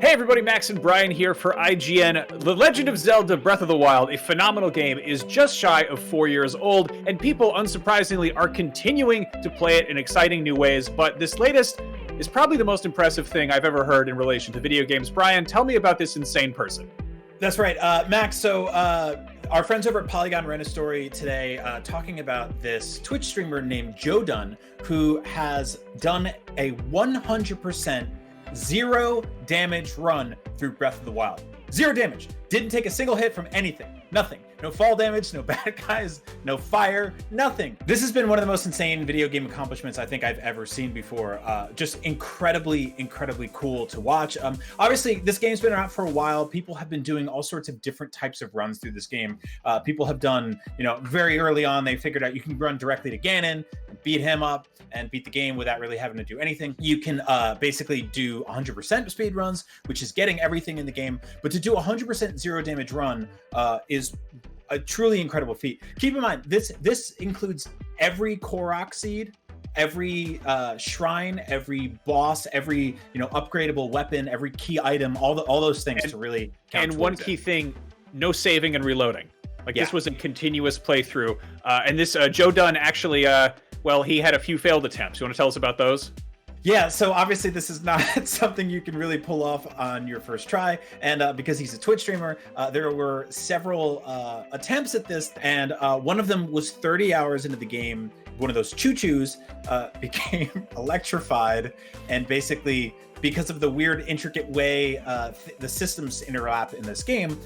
Hey everybody, Max and Brian here for IGN. The Legend of Zelda Breath of the Wild, a phenomenal game, is just shy of 4 years old, and people, unsurprisingly, are continuing to play it in exciting new ways, but this latest is probably the most impressive thing I've ever heard in relation to video games. Brian, tell me about this insane person. That's right, Max. So our friends over at Polygon ran a story today talking about this Twitch streamer named joedun, who has done a 100% zero damage run through Breath of the Wild. Zero damage. Didn't take a single hit from anything. Nothing. No fall damage, no bad guys, no fire, nothing. This has been one of the most insane video game accomplishments I think I've ever seen before. Just incredibly cool to watch. Obviously, this game's been out for a while. People have been doing all sorts of different types of runs through this game. People have done, very early on, they figured out you can run directly to Ganon and beat him up and beat the game without really having to do anything. You can basically do 100% speed runs, which is getting everything in the game. But to do a 100% zero damage run is a truly incredible feat. Keep in mind, this includes every korok seed, every shrine, every boss, every upgradable weapon, every key item, all those things to really count. And one key thing, no saving and reloading. This was a continuous playthrough. And this joedun actually, he had a few failed attempts. You want to tell us about those? Yeah, so obviously this is not something you can really pull off on your first try, and because he's a Twitch streamer, there were several attempts at this, and one of them was 30 hours into the game. One of those choo-choos became electrified, and basically, because of the weird, intricate way the systems interlap in this game,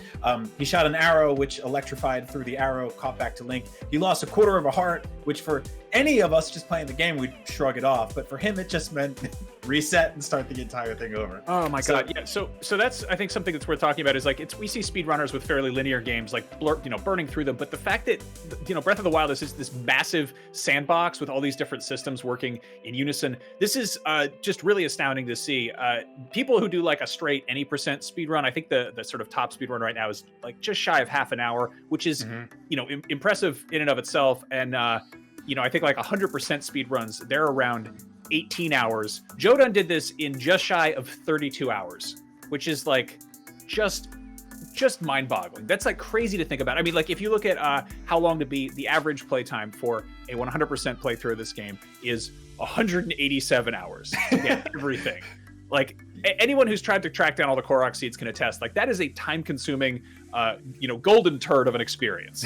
he shot an arrow, which electrified through the arrow, caught back to Link. He lost a quarter of a heart, which for any of us just playing the game, we'd shrug it off. But for him, it just meant reset and start the entire thing over. Oh my God. Yeah. So that's, I think, something that's worth talking about is we see speedrunners with fairly linear games, burning through them. But the fact that, Breath of the Wild is this massive sandbox with all these different systems working in unison. This is just really astounding to see. People who do a straight any percent speed run, I think the sort of top speed run right now is just shy of half an hour, which is, impressive in and of itself. And, I think 100% speed runs, they're around 18 hours. joedun did this in just shy of 32 hours, which is just mind-boggling. That's crazy to think about. I mean, if you look at how long to beat, the average playtime for a 100% playthrough of this game is 187 hours to get everything. Anyone who's tried to track down all the korok seeds can attest. That is a time-consuming, golden turd of an experience.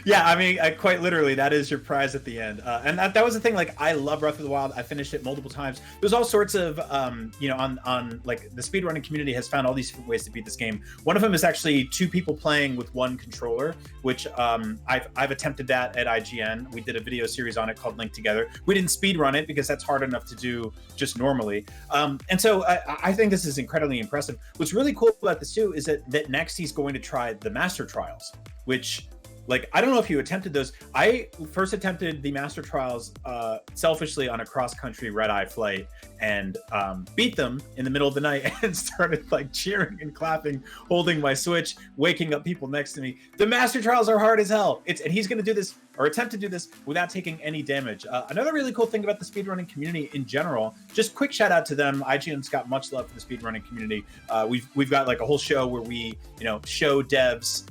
Yeah, I mean, quite literally, that is your prize at the end. And that was the thing. I love Breath of the Wild. I finished it multiple times. There's all sorts of, on the speedrunning community has found all these different ways to beat this game. One of them is actually two people playing with one controller, which I've attempted that at IGN. We did a video series on it called Link Together. We didn't speedrun it because that's hard enough to do just normally. And so I think this is incredibly impressive. What's really cool about this too is that next he's going to try the Master Trials, which I don't know if you attempted those. I first attempted the Master Trials selfishly on a cross-country red-eye flight and beat them in the middle of the night and started cheering and clapping, holding my Switch, waking up people next to me. The Master Trials are hard as hell. And he's going to do this or attempt to do this without taking any damage. Another really cool thing about the speedrunning community in general, just quick shout out to them. IGN's got much love for the speedrunning community. We've got a whole show where we show devs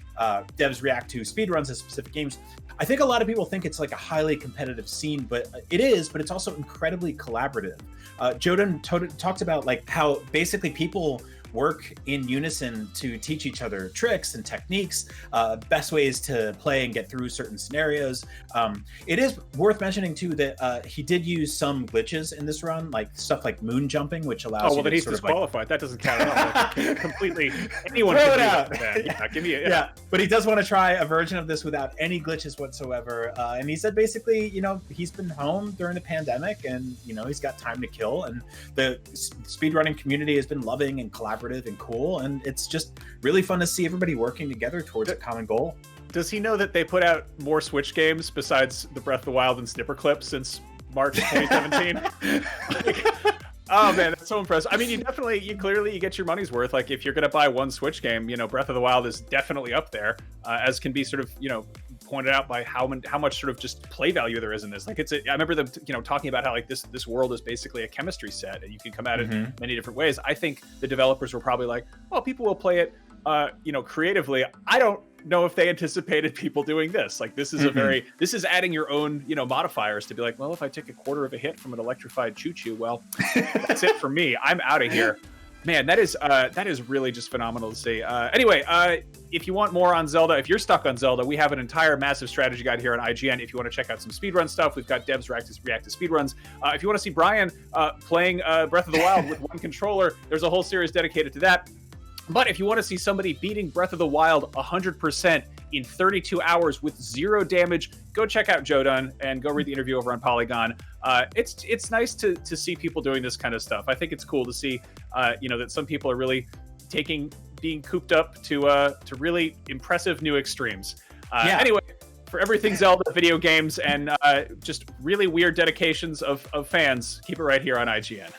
react to speedruns of specific games. I think a lot of people think it's a highly competitive scene, but it is, but it's also incredibly collaborative. joedun talked about how basically people work in unison to teach each other tricks and techniques, best ways to play and get through certain scenarios. It is worth mentioning too that he did use some glitches in this run, stuff like moon jumping, which allows. Oh well, then he's disqualified. That doesn't count at all. Completely, anyone can do that. Yeah, give me a, yeah, but he does want to try a version of this without any glitches whatsoever. And he said basically, he's been home during the pandemic, and he's got time to kill, and the speedrunning community has been loving and collaborative and cool, and it's just really fun to see everybody working together towards a common goal. Does he know that they put out more Switch games besides the Breath of the Wild and Snipper Clips since March 2017? Oh man, that's so impressive. I mean, you clearly get your money's worth. If you're gonna buy one Switch game, Breath of the Wild is definitely up there, as can be sort of pointed out by how much sort of just play value there is in this. Like I remember them, talking about how like this world is basically a chemistry set, and you can come at it many different ways. I think the developers were probably like, oh, people will play it, creatively. I don't know if they anticipated people doing this. Like this is this is adding your own, modifiers to be like, well, if I take a quarter of a hit from an electrified choo-choo, well, that's it for me. I'm out of here. Man, that is really just phenomenal to see. Anyway, if you want more on Zelda, if you're stuck on Zelda, we have an entire massive strategy guide here on IGN. If you want to check out some speedrun stuff, we've got devs react to speedruns. If you want to see Brian playing Breath of the Wild with one controller, there's a whole series dedicated to that. But if you want to see somebody beating Breath of the Wild 100% in 32 hours with 0 damage, go check out joedun and go read the interview over on Polygon. It's nice to see people doing this kind of stuff. I think it's cool to see, that some people are really being cooped up to really impressive new extremes. Anyway, for everything Zelda, video games, and just really weird dedications of fans, keep it right here on IGN.